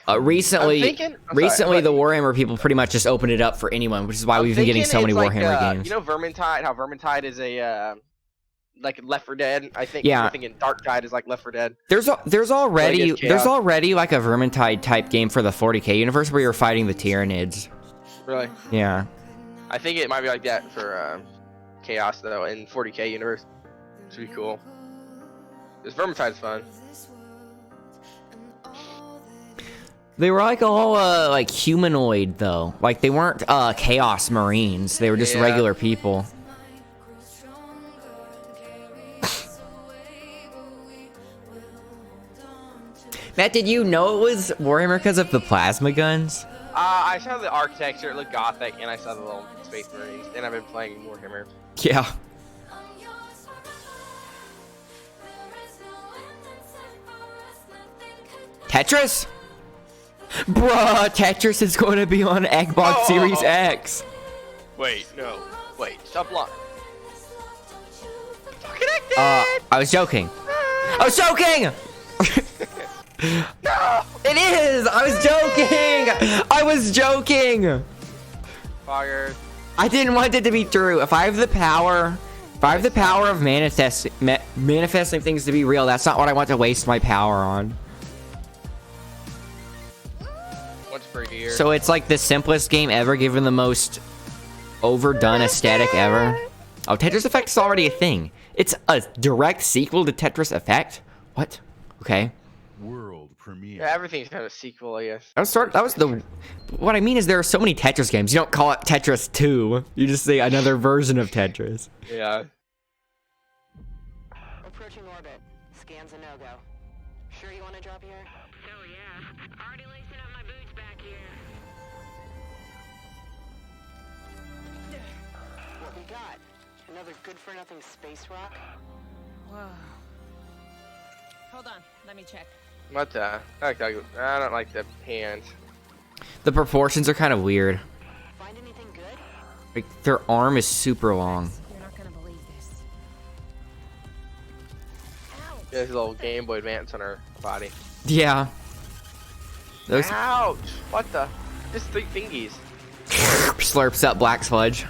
Recently, the Warhammer people pretty much just opened it up for anyone, which is why we've been getting so many Warhammer games. You know Vermintide? How Vermintide is a like Left 4 Dead? I think. Yeah. I'm thinking Darktide is like Left 4 Dead. There's already like a Vermintide type game for the 40k universe where you're fighting the Tyranids. Really? Yeah. I think it might be like that for Chaos though in 40k universe. Should be cool. This Vermintide's fun. They were like all like humanoid though. Like they weren't Chaos Marines. They were just regular people. Matt, did you know it was Warhammer because of the plasma guns? I saw the architecture, it looked gothic, and I saw the little space marines, and I've been playing Warhammer. Yeah. Tetris? Bruh, Tetris is going to be on Xbox Series X. Wait, no. Wait, stop lying. I was joking. I was joking! No! It is! I was joking! I was joking! Fire. I didn't want it to be true. If I have the power of manifesting things to be real, that's not what I want to waste my power on. What's for a year? So it's like the simplest game ever, given the most overdone aesthetic ever. Oh, Tetris Effect is already a thing. It's a direct sequel to Tetris Effect? What? Okay. World premiere. Yeah, everything's kind of a sequel, I guess. What I mean is there are so many Tetris games. You don't call it Tetris 2. You just say another version of Tetris. Yeah. Approaching orbit. Scans a no-go. Sure you want to drop here? Oh yeah. Already lacing up my boots back here. What we got? Another good-for-nothing space rock? Whoa. Hold on, let me check. What the? I don't like the hands. The proportions are kind of weird. Find anything good? Like, their arm is super long. You're not gonna believe this. There's a little Game Boy Advance on her body. Yeah. Those Ouch! What the? Just 3 fingies. slurps up black sludge.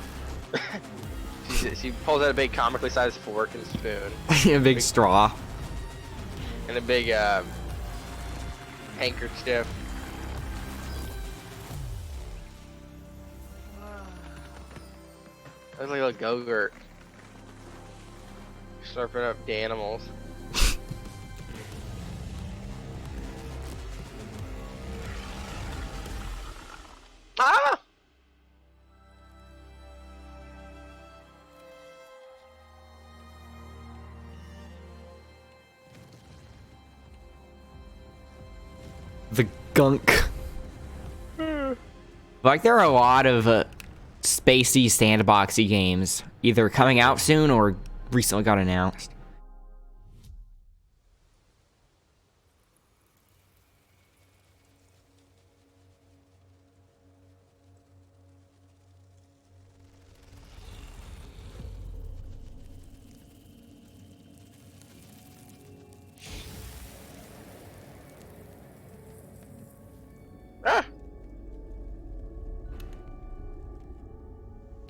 She pulls out a big comically sized fork and spoon. A big straw. And a big handkerchief. Looks like a little go-gurt. Slurping up the animals. Ah! The gunk. Like, there are a lot of spacey, sandboxy games either coming out soon or recently got announced.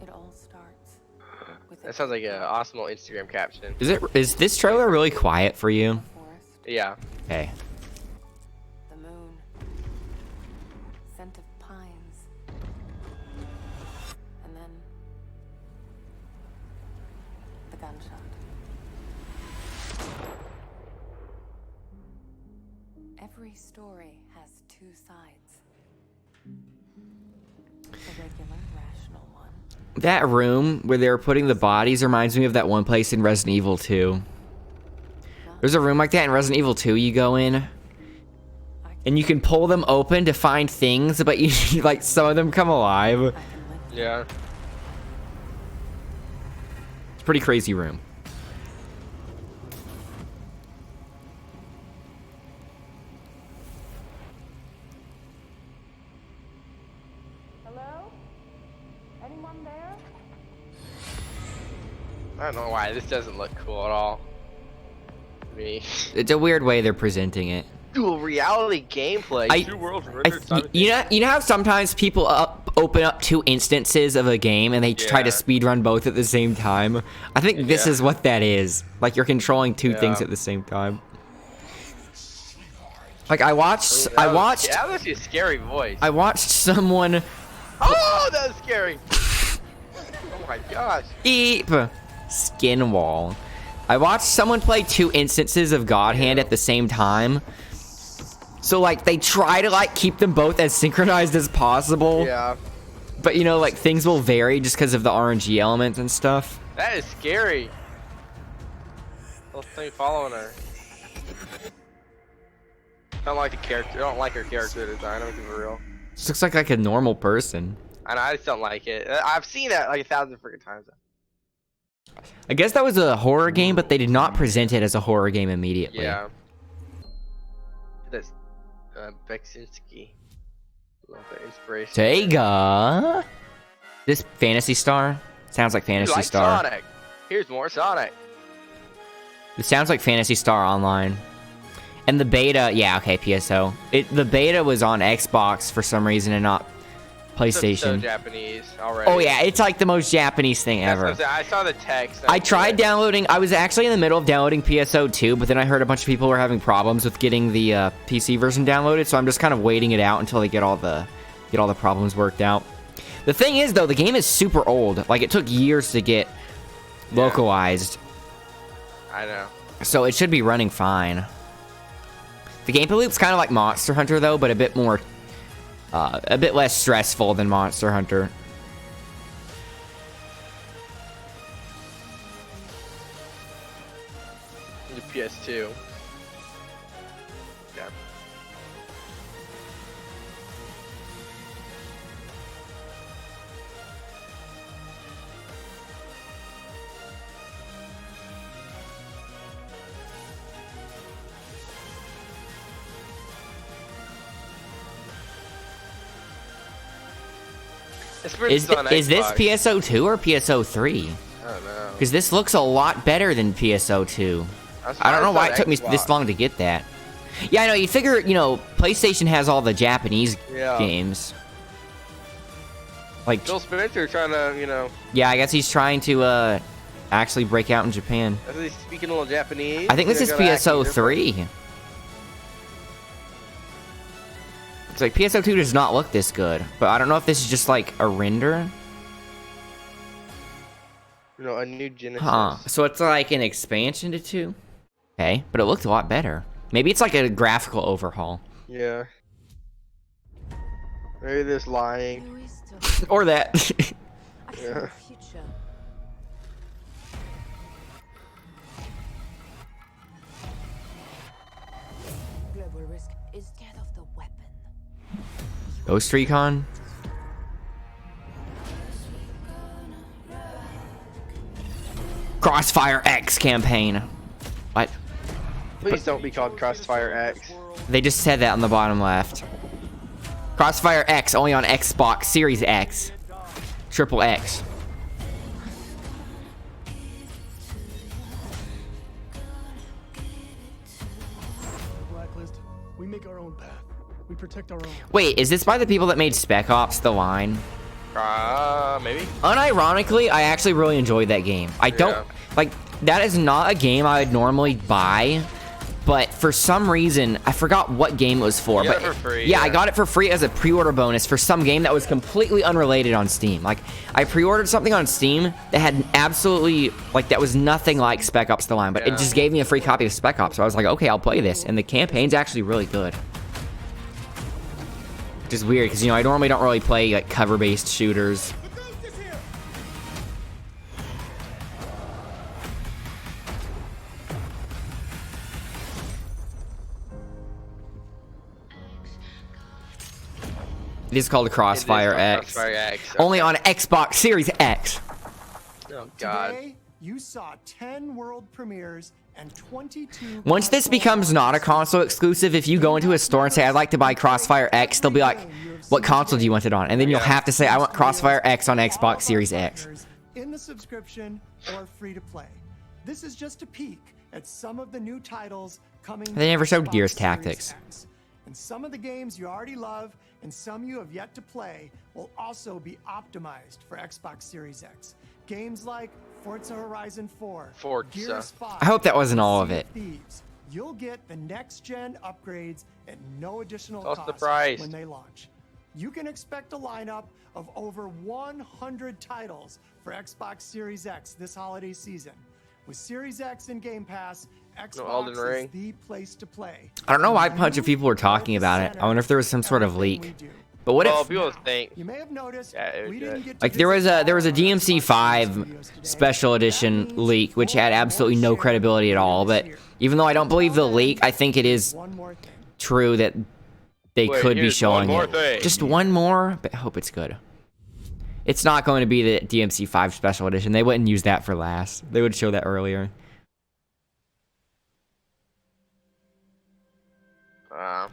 It all starts with That sounds like an awesome little Instagram caption. Is this trailer really quiet for you? Yeah. Okay. the moon, scent of pines, and then the gunshot. Every story has 2 sides. The regular, rational one. That room where they were putting the bodies reminds me of that one place in Resident Evil 2. There's a room like that in Resident Evil 2 you go in. And you can pull them open to find things, but you like some of them come alive. Yeah. It's a pretty crazy room. Hello? Anyone there? I don't know why this doesn't look cool at all. Me. It's a weird way they're presenting it. Dual reality gameplay. 2 worlds rendered you know how sometimes people open up 2 instances of a game and they try to speedrun both at the same time? I think this is what that is. Like, you're controlling 2 things at the same time. Like, I watched. That was a scary voice. I watched someone. Oh, that was scary. Oh my gosh. Eep. Skin wall. I watched someone play 2 instances of God Hand at the same time. So, like, they try to, like, keep them both as synchronized as possible. Yeah. But, you know, like, things will vary just because of the RNG elements and stuff. That is scary. Little thing following her. I don't like the character. I don't like her character design. I'm being real. This looks like a normal person. And I just don't like it. I've seen that like 1,000 freaking times. I guess that was a horror game, but they did not present it as a horror game immediately. Yeah. This. Beksinski. Love the inspiration. Sega. This Phantasy Star sounds like Phantasy Like Star. Sonic. Here's more Sonic. It sounds like Phantasy Star Online. And the beta, yeah, okay, PSO. The beta was on Xbox for some reason and not PlayStation. So Japanese already. Oh yeah, it's like the most Japanese thing ever. I saw the text. I tried downloading. I was actually in the middle of downloading PSO 2, but then I heard a bunch of people were having problems with getting the PC version downloaded, so I'm just kind of waiting it out until they get all the problems worked out. The thing is, though, the game is super old. Like, it took years to get localized. I know. So it should be running fine. The gameplay loop's kind of like Monster Hunter, though, but a bit more, a bit less stressful than Monster Hunter. The PS2. Yeah. Is this PSO2 or PSO3? I don't know. Because this looks a lot better than PSO2. I don't know why it took me this long to get that. Yeah, I know. You figure, you know, PlayStation has all the Japanese games. Like Phil Spencer trying to, you know. Yeah, I guess he's trying to actually break out in Japan. Is he speaking a little Japanese? I think this is PSO3. It's like PSO2 does not look this good, but I don't know if this is just like a render. You know, a new Genesis. Huh. So it's like an expansion to 2? Okay, but it looked a lot better. Maybe it's like a graphical overhaul. Yeah. Maybe this lying. Or that. Yeah. Global risk is death of the weapon. Ghost Recon? CrossFireX campaign. What? Please don't be called CrossFireX. They just said that on the bottom left. CrossFireX only on Xbox Series X. Triple X. Blacklist. We make our own path. We protect our own. Wait, is this by the people that made Spec Ops: The Line? Maybe. Unironically, I actually really enjoyed that game. I don't like that is not a game I would normally buy, but for some reason I forgot what game it was for. You But got it for free, yeah, I got it for free as a pre-order bonus for some game that was completely unrelated on Steam. Like I pre-ordered something on Steam that had absolutely that was nothing like Spec Ops: The Line, but it just gave me a free copy of Spec Ops. So I was like, okay, I'll play this, and the campaign's actually really good. Which is weird because, you know, I normally don't really play like cover-based shooters. It is called CrossFireX. CrossFireX. Only on Xbox Series X. Oh God. Today, you saw 10 world premieres and 22. Once this becomes not a console exclusive, if you go into a store and say, I'd like to buy CrossFireX, they'll be like, what console do you want it on? And then you'll have to say, I want CrossFireX on Xbox Series X. In the subscription or free to play. This is just a peek at some of the new titles coming. They never showed to Gears Xbox Tactics. Series X. And some of the games you already love and some you have yet to play will also be optimized for Xbox Series X. Games like Forza Horizon 4, Gears 5, I hope that wasn't all of it. Thieves. You'll get the next-gen upgrades at no additional What's cost the price? when they launch. You can expect a lineup of over 100 titles for Xbox Series X this holiday season. With Series X and Game Pass, Elden Xbox Ring. is the place to play. I don't know why a bunch of people were talking about it. I wonder if there was some sort of leak. But what if people think? You may have noticed we didn't get like there was a DMC5 special edition leak which had absolutely no credibility at all, but even though I don't believe the leak, I think it is true that they could be showing it. Just one more, but I hope it's good. It's not going to be the DMC5 special edition. They wouldn't use that for last. They would show that earlier.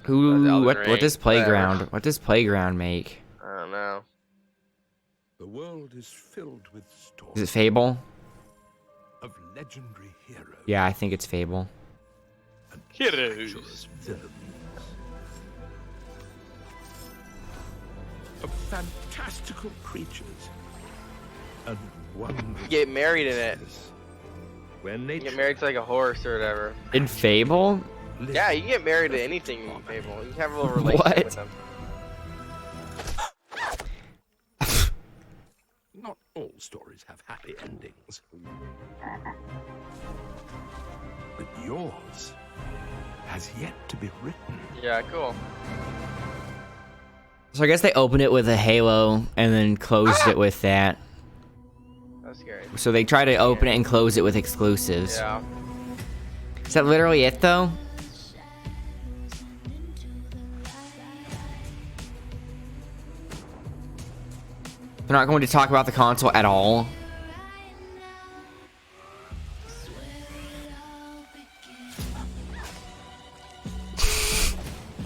Who? What does playground? What does playground make? I don't know. The world is filled with stories. Is it Fable? Of legendary heroes. Yeah, I think it's Fable. Heroes. Of fantastical creatures. And wondrous. Get married in it. When you get married to like a horse or whatever. In Fable? Yeah, you can get married to anything in Fable. You can have a little relationship with them. Not all stories have happy endings. But yours has yet to be written. Yeah, cool. So I guess they opened it with a Halo and then closed it with that. That's scary. So they try to open it and close it with exclusives. Yeah. Is that literally it though? They're not going to talk about the console at all.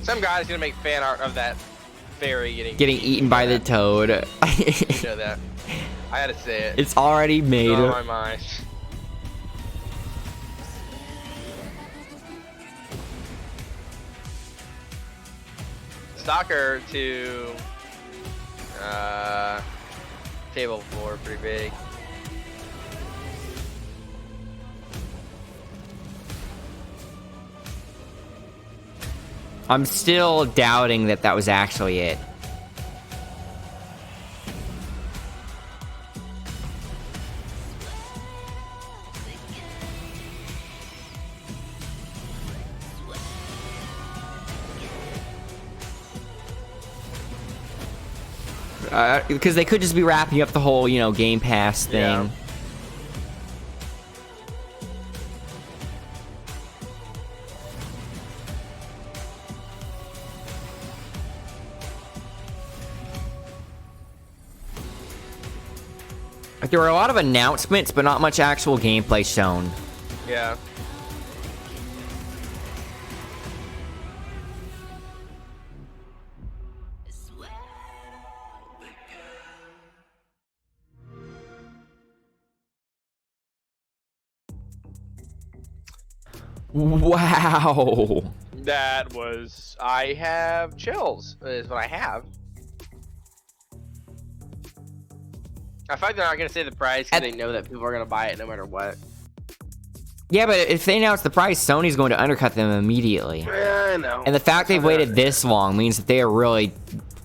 Some guy's gonna make fan art of that fairy getting Eaten by the toad. You know that. I had to say it. It's already made. It's on my mind. Stalker to Fable 4, pretty big. I'm still doubting that that was actually it. Because they could just be wrapping up the whole, you know, Game Pass thing. Yeah. Like, there were a lot of announcements, but not much actual gameplay shown. Yeah. Wow. That was... I have chills, is what I have. I feel like they're not going to say the price because they know that people are going to buy it no matter what. Yeah, but if they announce the price, Sony's going to undercut them immediately. Yeah, I know. And the fact they've waited this long means that they are really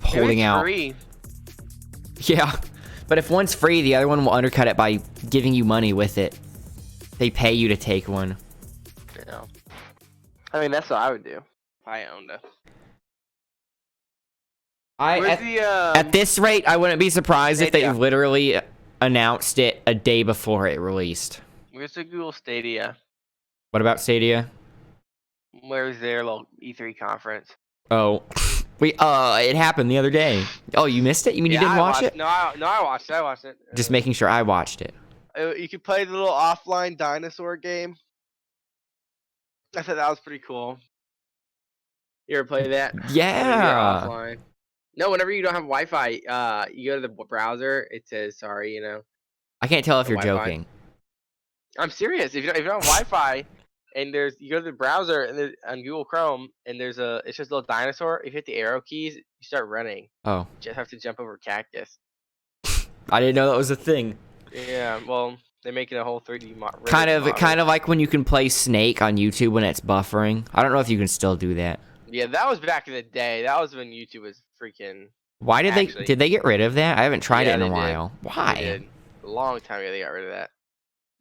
holding out. Free. Yeah, but if one's free, the other one will undercut it by giving you money with it. They pay you to take one. Yeah. I mean, that's what I would do if I owned it. At this rate, I wouldn't be surprised if they literally announced it a day before it released. Where's the Google Stadia? What about Stadia? Where's their little E3 conference? Oh, it happened the other day. Oh, you missed it? You mean you didn't watch it? No, I watched it. I watched it. Just making sure I watched it. You could play the little offline dinosaur game. I thought that was pretty cool. You ever play that? Yeah. Offline. No, whenever you don't have Wi-Fi, you go to the browser. It says, "Sorry," you know. I can't tell if you're Wi-Fi. joking. I'm serious. If you don't have Wi-Fi, and you go to the browser and on Google Chrome, and it's just a little dinosaur. If you hit the arrow keys, you start running. Oh. You just have to jump over cactus. I didn't know that was a thing. Yeah, well, they're making a whole 3D model. Kind of like when you can play Snake on YouTube when it's buffering. I don't know if you can still do that. Yeah, that was back in the day. That was when YouTube was freaking. Why did they get rid of that? I haven't tried it in a while. Did. Why? They did. A long time ago they got rid of that.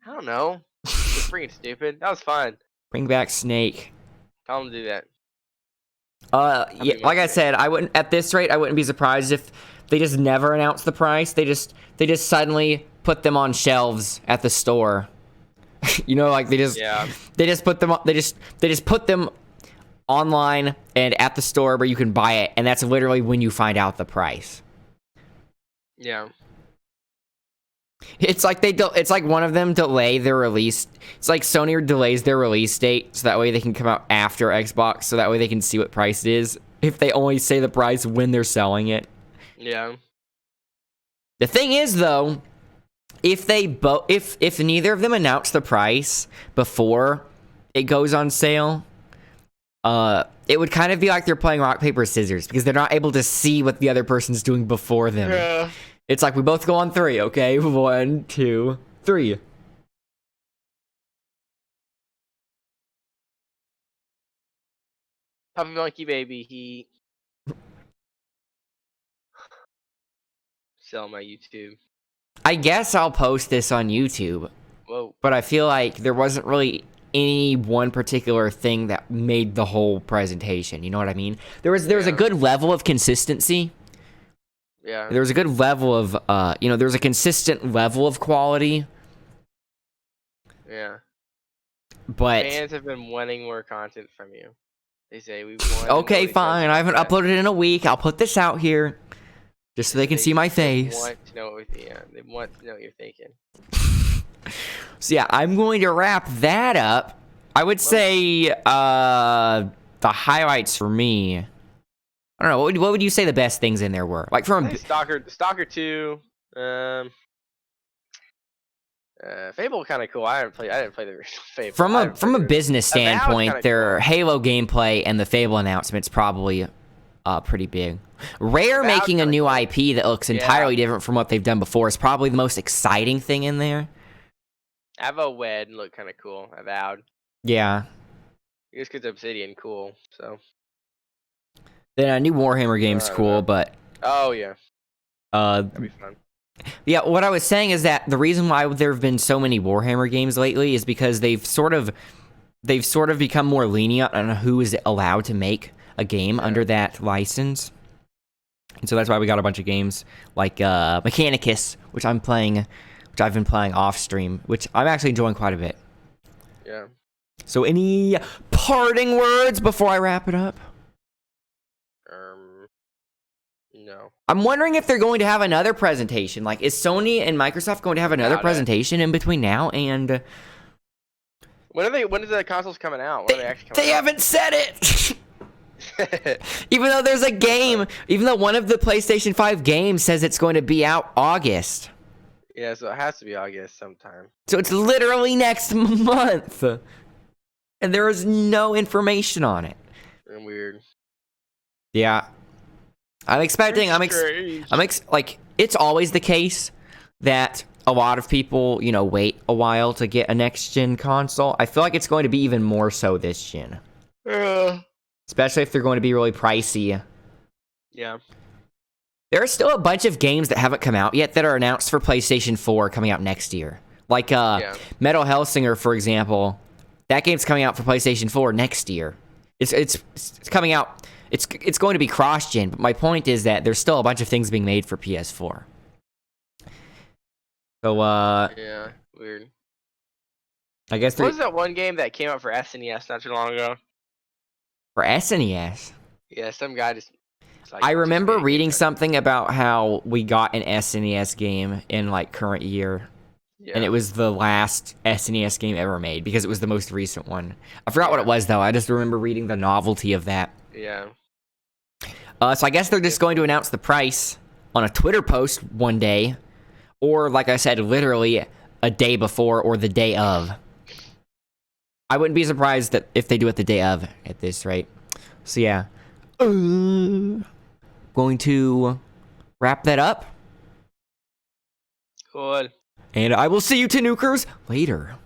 I don't know. It's freaking stupid. That was fun. Bring back Snake. Tell them to do that. Yeah, like I said, I wouldn't at this rate. I wouldn't be surprised if they just never announced the price. They just suddenly put them on shelves at the store. You know, like they just put them. They just put them online and at the store where you can buy it, and that's literally when you find out the price. Yeah. It's like it's like one of them delay their release. It's like Sony delays their release date so that way they can come out after Xbox, so that way they can see what price it is. If they only say the price when they're selling it. Yeah. The thing is, though, if neither of them announce the price before it goes on sale, it would kind of be like they're playing rock paper scissors because they're not able to see what the other person's doing before them. Yeah. It's like we both go on 3, okay? 1, 2, 3. Puppy Monkey Baby, he sell my YouTube. I guess I'll post this on YouTube. Whoa. But I feel like there wasn't really any one particular thing that made the whole presentation. You know what I mean? There was a good level of consistency. Yeah. There was a good level of there was a consistent level of quality. Yeah. But fans have been wanting more content from you. They say we want. Okay, fine. I haven't uploaded in a week. I'll put this out here just so they can see my face. They want to know they want to know what you're thinking. So yeah, I'm going to wrap that up. I would say the highlights for me. I don't know. What would you say the best things in there were? Like from Stalker 2, Fable kind of cool. I didn't play the original Fable. From a business standpoint, their Halo gameplay and the Fable announcements probably pretty big. Rare making a new IP that looks entirely different from what they've done before is probably the most exciting thing in there. Avo Wed looked kind of cool. Avowed. Yeah. Just because Obsidian cool, so. Then a new Warhammer game's cool, but. Oh yeah. That'd be fun. Yeah, what I was saying is that the reason why there have been so many Warhammer games lately is because they've sort of become more lenient on who is allowed to make a game under that license. And so that's why we got a bunch of games like Mechanicus, which I've been playing off stream, which I'm actually enjoying quite a bit. Yeah. So any parting words before I wrap it up? No. I'm wondering if they're going to have another presentation. Like, is Sony and Microsoft going to have another presentation in between now and? When is the consoles coming out? When are they actually coming out? They haven't said it. Even though there's a game, even though one of the PlayStation 5 games says it's going to be out August. Yeah, so it has to be August sometime. So it's literally next month. And there is no information on it. And weird. Yeah. I'm expecting, like, it's always the case that a lot of people, wait a while to get a next-gen console. I feel like it's going to be even more so this gen. Yeah. Especially if they're going to be really pricey. Yeah. There are still a bunch of games that haven't come out yet that are announced for PlayStation 4 coming out next year. Like, Metal Hellsinger, for example. That game's coming out for PlayStation 4 next year. It's coming out... It's going to be cross-gen, but my point is that there's still a bunch of things being made for PS4. So, yeah, weird. I guess what was that one game that came out for SNES not too long ago? For SNES? Yeah, some guy just... I remember reading something about how we got an SNES game in, like, current year. Yeah. And it was the last SNES game ever made, because it was the most recent one. I forgot what it was, though. I just remember reading the novelty of that. Yeah. So I guess they're just going to announce the price on a Twitter post one day. Or, like I said, literally a day before or the day of. I wouldn't be surprised that if they do it the day of at this rate. So, yeah. Going to wrap that up. Cool. And I will see you Tanukers later.